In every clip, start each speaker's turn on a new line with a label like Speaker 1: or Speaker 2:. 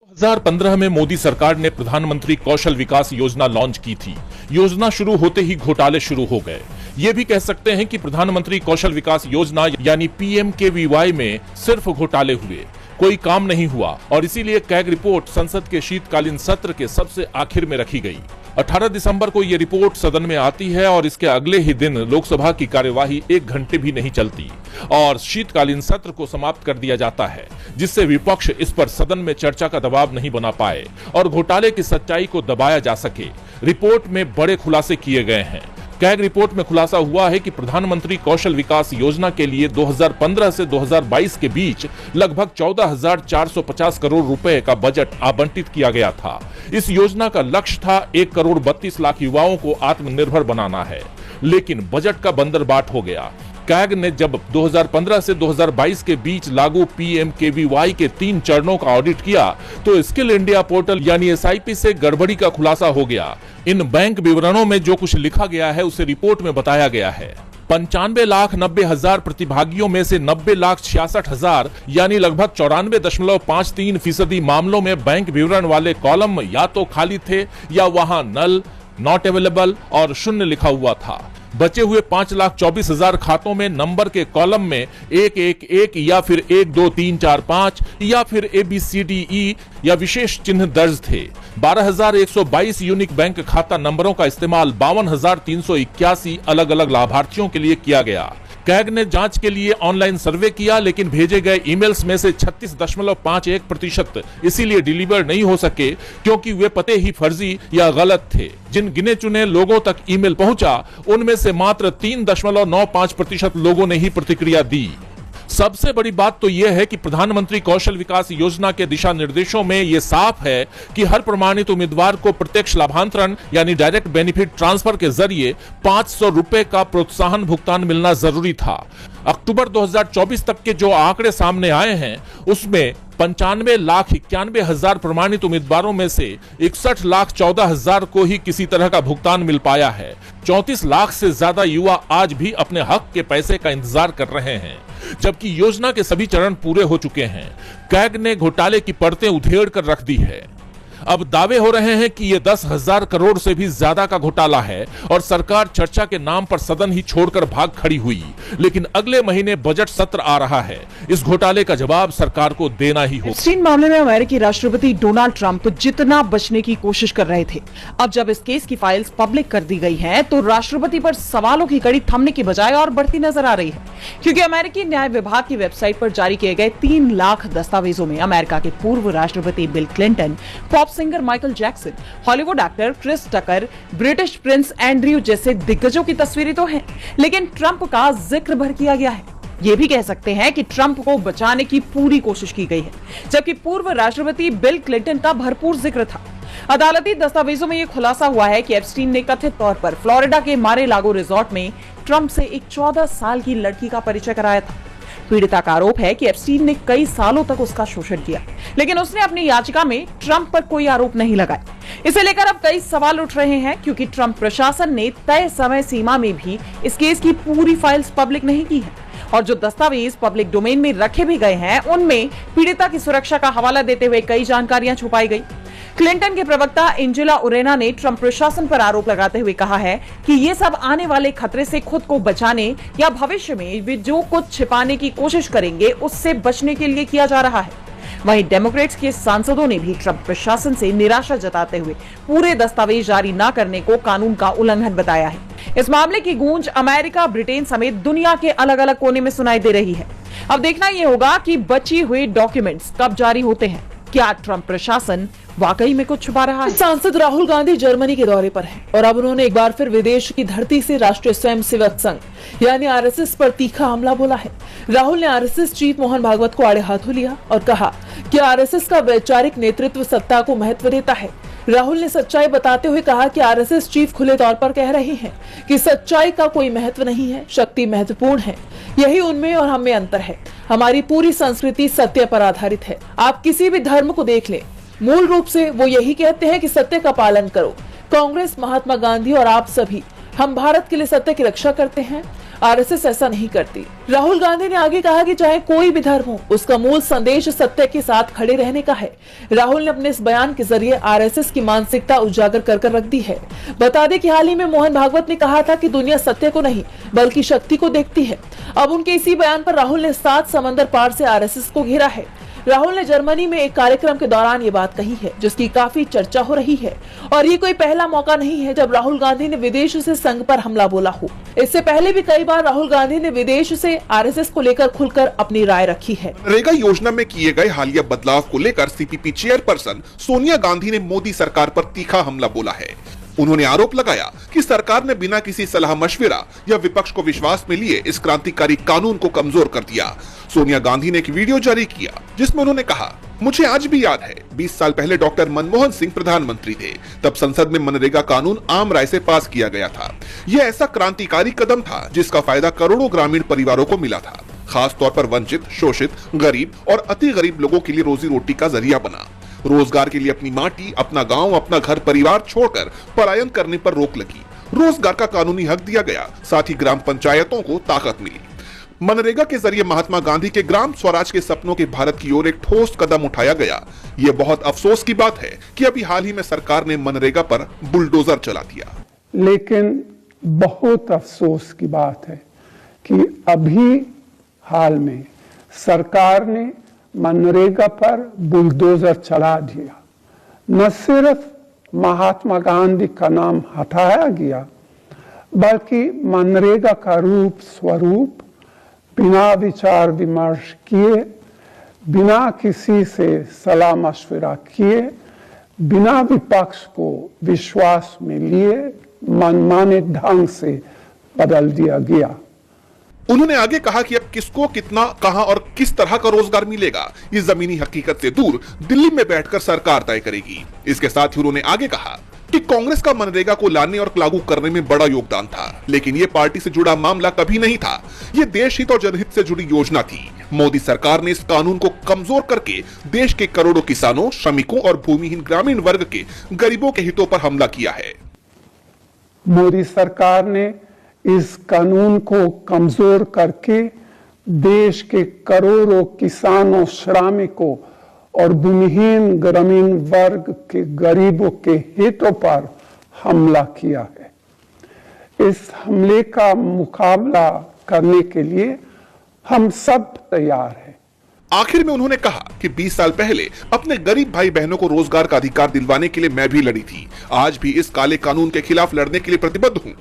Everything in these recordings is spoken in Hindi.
Speaker 1: 2015 में मोदी सरकार ने प्रधानमंत्री कौशल विकास योजना लॉन्च की थी। योजना शुरू होते ही घोटाले शुरू हो गए। ये भी कह सकते हैं कि प्रधानमंत्री कौशल विकास योजना यानी PMKVY में सिर्फ घोटाले हुए, कोई काम नहीं हुआ और इसीलिए कैग रिपोर्ट संसद के शीतकालीन सत्र के सबसे आखिर में रखी गई। 18 दिसंबर को ये रिपोर्ट सदन में आती है और इसके अगले ही दिन लोकसभा की कार्यवाही 1 घंटे भी नहीं चलती और शीतकालीन सत्र को समाप्त कर दिया जाता है, जिससे विपक्ष इस पर सदन में चर्चा का दबाव नहीं बना पाए और घोटाले की सच्चाई को दबाया जा सके। रिपोर्ट में बड़े खुलासे किए गए हैं। कैग रिपोर्ट में खुलासा हुआ है कि प्रधानमंत्री कौशल विकास योजना के लिए 2015 से 2022 के बीच लगभग 14,450 करोड़ रुपए का बजट आवंटित किया गया था। इस योजना का लक्ष्य था 1 करोड़ 32 लाख युवाओं को आत्मनिर्भर बनाना है, लेकिन बजट का बंदरबाट हो गया। कैग ने जब 2015 से 2022 के बीच लागू PMKVY के 3 चरणों का ऑडिट किया तो स्किल इंडिया पोर्टल यानी SIP से गड़बड़ी का खुलासा हो गया। इन बैंक विवरणों में जो कुछ लिखा गया है उसे रिपोर्ट में बताया गया है। 95,90,000 प्रतिभागियों में से 90,66,000 यानी लगभग 94.53% मामलों में बैंक विवरण वाले कॉलम या तो खाली थे या वहां नल, नॉट अवेलेबल और शून्य लिखा हुआ था। बचे हुए 5,24,000 खातों में नंबर के कॉलम में 111 या फिर 1 2 3 4 5 या फिर ABCDE या विशेष चिन्ह दर्ज थे। 12,122 यूनिक बैंक खाता नंबरों का इस्तेमाल 52,381 अलग अलग लाभार्थियों के लिए किया गया। कैग ने जांच के लिए ऑनलाइन सर्वे किया, लेकिन भेजे गए ईमेल्स में से 36.51% इसीलिए डिलीवर नहीं हो सके क्योंकि वे पते ही फर्जी या गलत थे। जिन गिने चुने लोगों तक ईमेल पहुंचा उनमें से मात्र 3.95% लोगों ने ही प्रतिक्रिया दी। सबसे बड़ी बात तो यह है कि प्रधानमंत्री कौशल विकास योजना के दिशा निर्देशों में यह साफ है कि हर प्रमाणित उम्मीदवार को प्रत्यक्ष लाभांतरण यानी डायरेक्ट बेनिफिट ट्रांसफर के जरिए 500 रुपए का प्रोत्साहन भुगतान मिलना जरूरी था। अक्टूबर 2024 तक के जो आंकड़े सामने आए हैं उसमें 95,91,000 प्रमाणित उम्मीदवारों में से 61,14,000 को ही किसी तरह का भुगतान मिल पाया है। 34 लाख से ज्यादा युवा आज भी अपने हक के पैसे का इंतजार कर रहे हैं, जबकि योजना के सभी चरण पूरे हो चुके हैं। कैग ने घोटाले की परतें उधेड़ कर रख दी है। अब दावे हो रहे हैं कि यह 10,000 करोड़ से भी ज्यादा का घोटाला है और सरकार चर्चा के नाम पर सदन ही छोड़कर भाग खड़ी हुई। लेकिन अगले महीने बजट सत्र आ रहा है, इस घोटाले का जवाब सरकार को देना ही होगा।
Speaker 2: एप्स्टीन मामले में अमेरिकी राष्ट्रपति डोनाल्ड ट्रंप जितना बचने की कोशिश कर रहे थे, अब जब इस केस की फाइल्स पब्लिक कर दी गई हैं, तो राष्ट्रपति पर सवालों की कड़ी थमने की बजाय और बढ़ती नजर आ रही है, क्योंकि अमेरिकी न्याय विभाग की वेबसाइट पर जारी किए गए 3 लाख दस्तावेजों में अमेरिका के पूर्व राष्ट्रपति Bill Clinton, pop singer Michael Jackson, Hollywood actor Chris Tucker, British prince Andrew जैसे दिग्गजों की तस्वीरें तो हैं, लेकिन ट्रंप का जिक्र भर किया गया है। ये भी कह सकते हैं कि ट्रंप को बचाने की पूरी कोशिश की गई है, जबकि पूर्व राष्ट्रपति बिल क्लिंटन का भरपूर जिक्र था। अदालती दस्तावेजों में यह खुलासा हुआ है कि एप्स्टीन ने कथित तौर पर फ्लोरिडा के मारे-लागो रिजॉर्ट में ट्रंप से एक 14 साल की लड़की का परिचय कराया था। पीड़िता का आरोप है कि एप्स्टीन ने कई सालों तक उसका शोषण किया, लेकिन उसने अपनी याचिका में ट्रंप पर कोई आरोप नहीं लगाए। इसे लेकर अब कई सवाल उठ रहे हैं, क्योंकि ट्रंप प्रशासन ने तय समय सीमा में भी इस केस की पूरी फाइल्स पब्लिक नहीं की है और जो दस्तावेज पब्लिक डोमेन में रखे भी गए हैं उनमें पीड़िता की सुरक्षा का हवाला देते हुए कई जानकारियां छुपाई गई। क्लिंटन के प्रवक्ता एंजेला ओरेना ने ट्रंप प्रशासन पर आरोप लगाते हुए कहा है कि ये सब आने वाले खतरे से खुद को बचाने या भविष्य में वे जो कुछ छिपाने की कोशिश करेंगे उससे बचने के लिए किया जा रहा है। वहीं डेमोक्रेट्स के सांसदों ने भी ट्रंप प्रशासन से निराशा जताते हुए पूरे दस्तावेज जारी न करने को कानून का उल्लंघन बताया है। इस मामले की गूंज अमेरिका, ब्रिटेन समेत दुनिया के अलग अलग कोने में सुनाई दे रही है। अब देखना यह होगा कि बची हुई डॉक्यूमेंट्स कब जारी होते हैं। क्या ट्रंप प्रशासन वाकई में कुछ छुपा रहा है?
Speaker 3: सांसद राहुल गांधी जर्मनी के दौरे पर हैं और अब उन्होंने एक बार फिर विदेश की धरती से राष्ट्रीय स्वयंसेवक संघ यानी RSS पर तीखा हमला बोला है। राहुल ने RSS चीफ मोहन भागवत को आड़े हाथों लिया और कहा कि RSS का वैचारिक नेतृत्व सत्ता को महत्व देता है। राहुल ने सच्चाई बताते हुए कहा कि RSS चीफ खुले तौर पर कह रहे हैं कि सच्चाई का कोई महत्व नहीं है, शक्ति महत्वपूर्ण है। यही उनमें और हमें अंतर है। हमारी पूरी संस्कृति सत्य पर आधारित है। आप किसी भी धर्म को देख लें, मूल रूप से वो यही कहते हैं कि सत्य का पालन करो। कांग्रेस, महात्मा गांधी और आप सभी, हम भारत के लिए सत्य की रक्षा करते हैं। आरएसएस ऐसा नहीं करती। राहुल गांधी ने आगे कहा कि चाहे कोई भी धर्म हो, उसका मूल संदेश सत्य के साथ खड़े रहने का है। राहुल ने अपने इस बयान के जरिए आरएसएस की मानसिकता उजागर कर रख दी है। बता दें कि हाल ही में मोहन भागवत ने कहा था कि दुनिया सत्य को नहीं बल्कि शक्ति को देखती है। अब उनके इसी बयान पर राहुल ने 7 समंदर पार से आरएसएस को घेरा है। राहुल ने जर्मनी में एक कार्यक्रम के दौरान ये बात कही है, जिसकी काफी चर्चा हो रही है। और ये कोई पहला मौका नहीं है जब राहुल गांधी ने विदेश से संघ पर हमला बोला हो। इससे पहले भी कई बार राहुल गांधी ने विदेश से आरएसएस को लेकर खुलकर अपनी राय रखी है।
Speaker 4: मनरेगा योजना में किए गए हालिया बदलाव को लेकर सीपीपी चेयरपर्सन सोनिया गांधी ने मोदी सरकार पर तीखा हमला बोला है। उन्होंने आरोप लगाया कि सरकार ने बिना किसी सलाह मशविरा या विपक्ष को विश्वास में लिए इस क्रांतिकारी कानून को कमजोर कर दिया। सोनिया गांधी ने एक वीडियो जारी किया जिसमें उन्होंने कहा, मुझे आज भी याद है 20 साल पहले डॉक्टर मनमोहन सिंह प्रधानमंत्री थे, तब संसद में मनरेगा कानून आम राय से पास किया गया था। यह ऐसा क्रांतिकारी कदम था जिसका फायदा करोड़ों ग्रामीण परिवारों को मिला था, खास तौर पर वंचित, शोषित, गरीब और अति गरीब लोगों के लिए रोजी रोटी का जरिया बना। रोजगार के लिए अपनी माटी, अपना गांव, अपना घर परिवार छोड़कर पलायन करने पर रोक लगी। रोजगार का कानूनी हक दिया गया, साथ ही ग्राम पंचायतों को ताकत मिली। मनरेगा के जरिए महात्मा गांधी के ग्राम स्वराज के सपनों के भारत की ओर एक ठोस कदम उठाया गया। ये बहुत अफसोस की बात है कि अभी हाल ही में सरकार ने मनरेगा पर बुलडोजर चला दिया।
Speaker 5: लेकिन बहुत अफसोस की बात है कि अभी हाल में सरकार ने मनरेगा पर बुलडोजर चला दिया। न सिर्फ महात्मा गांधी का नाम हटाया गया, बल्कि मनरेगा का रूप स्वरूप बिना विचार विमर्श किए, बिना किसी से सलाह मशविरा किए, बिना विपक्ष को विश्वास में लिए मनमाने ढंग से बदल दिया गया।
Speaker 4: उन्होंने आगे कहा कि अब किसको कितना, कहां और किस तरह का रोजगार मिलेगा, ये जमीनी हकीकत से दूर दिल्ली में बैठकर सरकार तय करेगी। इसके साथ ही उन्होंने आगे कहा कि कांग्रेस का मनरेगा को लाने और लागू करने में बड़ा योगदान था, लेकिन ये पार्टी से जुड़ा मामला कभी नहीं था। ये देश हित और जनहित से जुड़ी योजना थी। मोदी सरकार ने इस कानून को कमजोर करके देश के करोड़ों किसानों, श्रमिकों और भूमिहीन ग्रामीण वर्ग के गरीबों के हितों पर हमला किया है।
Speaker 5: मोदी सरकार ने इस कानून को कमजोर करके देश के करोड़ों किसानों, श्रमिकों और भूमिहीन ग्रामीण वर्ग के गरीबों के हितों पर हमला किया है। इस हमले का मुकाबला करने के लिए हम सब तैयार हैं।
Speaker 4: आखिर में उन्होंने कहा कि 20 साल पहले अपने गरीब भाई बहनों को रोजगार का अधिकार दिलवाने के लिए मैं भी लड़ी थी। आज भी इस काले कानून के खिलाफ लड़ने के लिए प्रतिबद्ध हूँ।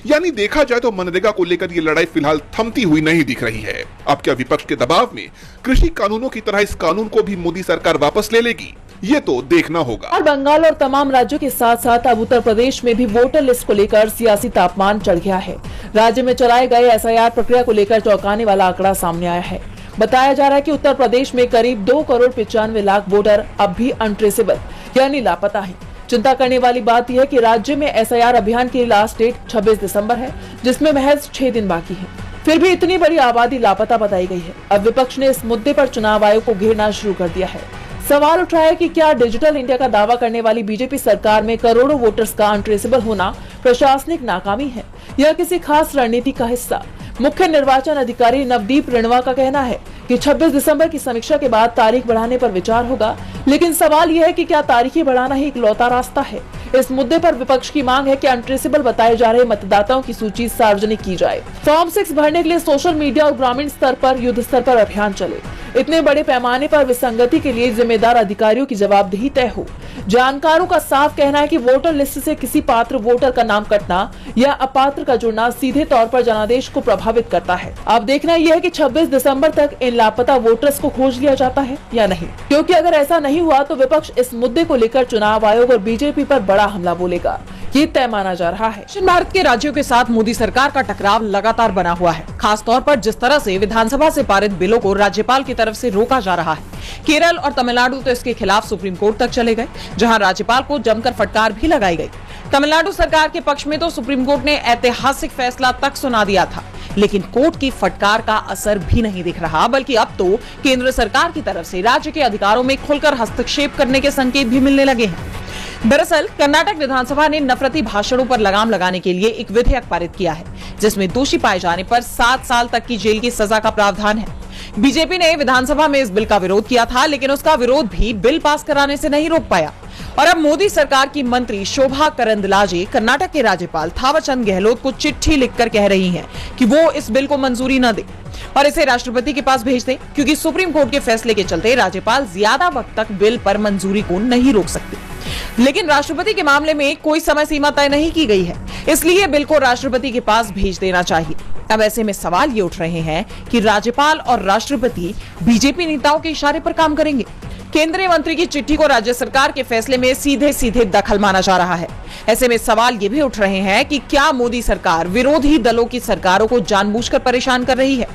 Speaker 4: यानी देखा जाए तो मनरेगा को लेकर ये लड़ाई फिलहाल थमती हुई नहीं दिख रही है। अब क्या विपक्ष के दबाव में कृषि कानूनों की तरह इस कानून को भी मोदी सरकार वापस ले लेगी? ये तो देखना होगा।
Speaker 3: और बंगाल और तमाम राज्यों के साथ साथ अब उत्तर प्रदेश में भी वोटर लिस्ट को लेकर सियासी तापमान चढ़ गया है। राज्य में चलाए गए एसआईआर प्रक्रिया को लेकर चौंकाने वाला आंकड़ा सामने आया है। बताया जा रहा है कि उत्तर प्रदेश में करीब 2,95,00,000 वोटर अब भी अनट्रेसेबल यानी लापता हैं। चिंता करने वाली बात यह है कि राज्य में एसआईआर अभियान की लास्ट डेट 26 दिसंबर है, जिसमें महज 6 दिन बाकी है। फिर भी इतनी बड़ी आबादी लापता बताई गई है। अब विपक्ष ने इस मुद्दे पर चुनाव आयोग को घेरना शुरू कर दिया है। सवाल उठा है कि क्या डिजिटल इंडिया का दावा करने वाली बीजेपी सरकार में करोड़ों वोटर्स का अनट्रेसेबल होना प्रशासनिक नाकामी है या किसी खास रणनीति का हिस्सा? मुख्य निर्वाचन अधिकारी नवदीप रेणवा का कहना है कि 26 दिसंबर की समीक्षा के बाद तारीख बढ़ाने पर विचार होगा, लेकिन सवाल यह है कि क्या तारीखें बढ़ाना ही इकलौता रास्ता है? इस मुद्दे पर विपक्ष की मांग है कि अनट्रेसेबल बताए जा रहे मतदाताओं की सूची सार्वजनिक की जाए। फॉर्म 6 भरने के लिए सोशल मीडिया और ग्रामीण स्तर पर युद्ध स्तर पर अभियान चले। इतने बड़े पैमाने पर विसंगति के लिए जिम्मेदार अधिकारियों की जवाबदेही तय हो। जानकारों का साफ कहना है कि वोटर लिस्ट से किसी पात्र वोटर का नाम कटना या अपात्र का जुड़ना सीधे तौर पर जनादेश को प्रभावित करता है। अब देखना यह है कि 26 दिसंबर तक इन लापता वोटर्स को खोज लिया जाता है या नहीं, क्योंकि अगर ऐसा नहीं हुआ तो विपक्ष इस मुद्दे को लेकर चुनाव आयोग और बीजेपी पर बड़ा हमला बोलेगा। ये तय माना जा रहा है।
Speaker 2: दक्षिण भारत के राज्यों के साथ मोदी सरकार का टकराव लगातार बना हुआ है, खास तौर पर जिस तरह से विधानसभा से पारित बिलों को राज्यपाल की तरफ से रोका जा रहा है। केरल और तमिलनाडु तो इसके खिलाफ सुप्रीम कोर्ट तक चले गए, जहां राज्यपाल को जमकर फटकार भी लगाई गई। तमिलनाडु सरकार के पक्ष में तो सुप्रीम कोर्ट ने ऐतिहासिक फैसला तक सुना दिया था, लेकिन कोर्ट की फटकार का असर भी नहीं दिख रहा, बल्कि अब तो केंद्र सरकार की तरफ से राज्य के अधिकारों में खुलकर हस्तक्षेप करने के संकेत भी मिलने लगे हैं। दरअसल कर्नाटक विधानसभा ने नफरती भाषणों पर लगाम लगाने के लिए एक विधेयक पारित किया है, जिसमें दोषी पाए जाने पर 7 साल तक की जेल की सजा का प्रावधान है। बीजेपी ने विधानसभा में इस बिल का विरोध किया था, लेकिन उसका विरोध भी बिल पास कराने से नहीं रोक पाया और अब मोदी सरकार की मंत्री शोभा करंदलाजे कर्नाटक के राज्यपाल थावरचंद गहलोत को चिट्ठी लिखकर कह रही हैं कि वो इस बिल को मंजूरी न दे और इसे राष्ट्रपति के पास भेज दे, क्योंकि सुप्रीम कोर्ट के फैसले के चलते राज्यपाल ज्यादा वक्त तक बिल पर मंजूरी को नहीं रोक सकते। लेकिन राष्ट्रपति के मामले में कोई समय सीमा तय नहीं की गई है, इसलिए बिल को राष्ट्रपति के पास भेज देना चाहिए। अब ऐसे में सवाल ये उठ रहे हैं कि राज्यपाल और राष्ट्रपति बीजेपी नेताओं के इशारे पर काम करेंगे। केंद्रीय मंत्री की चिट्ठी को राज्य सरकार के फैसले में सीधे सीधे दखल माना जा रहा है। ऐसे में सवाल ये भी उठ रहे हैं कि क्या मोदी सरकार विरोधी दलों की सरकारों को जानबूझकर परेशान कर रही है।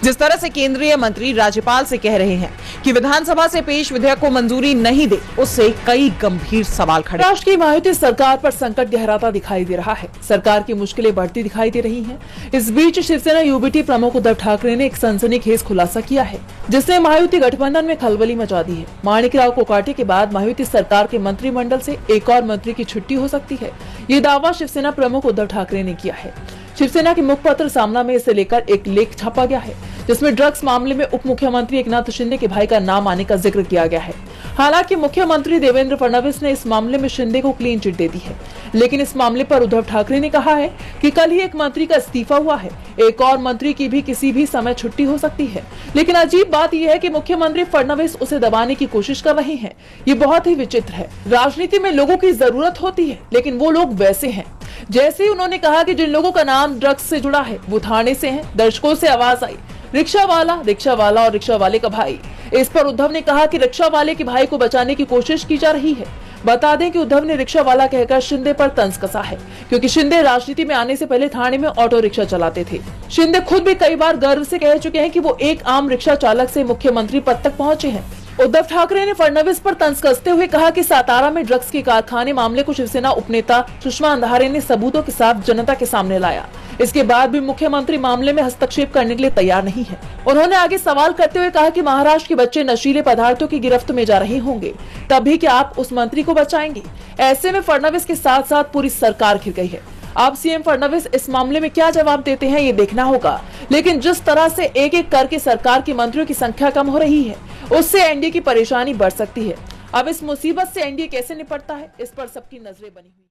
Speaker 2: जिस तरह से केंद्रीय मंत्री राज्यपाल से कह रहे हैं कि विधानसभा से पेश विधेयक को मंजूरी नहीं दे, उससे कई गंभीर सवाल खड़े।
Speaker 3: राष्ट्र की महायुति सरकार पर संकट गहराता दिखाई दे रहा है। सरकार की मुश्किलें बढ़ती दिखाई दे रही हैं। इस बीच शिवसेना यूबीटी प्रमुख उद्धव ठाकरे ने एक सनसनीखेज खुलासा किया है, जिसने महायुति गठबंधन में खलबली मचा दी है। माणिकराव कोकाटे के बाद महायुति सरकार के मंत्रिमंडल से एक और मंत्री की छुट्टी हो सकती है। ये दावा शिवसेना प्रमुख उद्धव ठाकरे ने किया है। शिवसेना के मुखपत्र सामना में इसे लेकर एक लेख छापा गया है, जिसमें ड्रग्स मामले में उप मुख्यमंत्री एकनाथ शिंदे के भाई का नाम आने का जिक्र किया गया है। हालांकि मुख्यमंत्री देवेंद्र फडणवीस ने इस मामले में शिंदे को क्लीन चिट दे दी है, लेकिन इस मामले पर उद्धव ठाकरे ने कहा है कि कल ही एक मंत्री का इस्तीफा हुआ है, एक और मंत्री की भी किसी भी समय छुट्टी हो सकती है। लेकिन अजीब बात यह है कि मुख्यमंत्री फडणवीस उसे दबाने की कोशिश कर रहे हैं। ये बहुत ही विचित्र है। राजनीति में लोगों की जरूरत होती है, लेकिन वो लोग वैसे हैं। जैसे ही उन्होंने कहा कि जिन लोगों का नाम ड्रग्स से जुड़ा है वो थाने से हैं, दर्शकों से आवाज आई रिक्शा वाला और रिक्शा वाले का भाई। इस पर उद्धव ने कहा कि रिक्शा वाले के भाई को बचाने की कोशिश की जा रही है। बता दें कि उद्धव ने रिक्शा वाला कहकर शिंदे पर तंज कसा है, क्योंकि शिंदे राजनीति में आने से पहले थाने में ऑटो रिक्शा चलाते थे। शिंदे खुद भी कई बार गर्व से कह चुके हैं कि वो एक आम रिक्शा चालक से मुख्यमंत्री पद तक पहुंचे हैं। उद्धव ठाकरे ने फडणवीस पर तंज कसते हुए कहा कि सातारा में ड्रग्स के कारखाने मामले को शिवसेना उपनेता सुषमा अंधारे ने सबूतों के साथ जनता के सामने लाया। इसके बाद भी मुख्यमंत्री मामले में हस्तक्षेप करने के लिए तैयार नहीं है। उन्होंने आगे सवाल करते हुए कहा कि महाराष्ट्र के बच्चे नशीले पदार्थों की गिरफ्त में जा रहे होंगे, तभी क्या आप उस मंत्री को बचाएंगे? ऐसे में फडणवीस के साथ साथ पूरी सरकार घिर गई है। अब सीएम फडणवीस इस मामले में क्या जवाब देते हैं ये देखना होगा। लेकिन जिस तरह से एक एक करके सरकार के मंत्रियों की संख्या कम हो रही है, उससे एनडीए की परेशानी बढ़ सकती है। अब इस मुसीबत से एनडीए कैसे निपटता है, इस पर सबकी नजरें बनी हुई।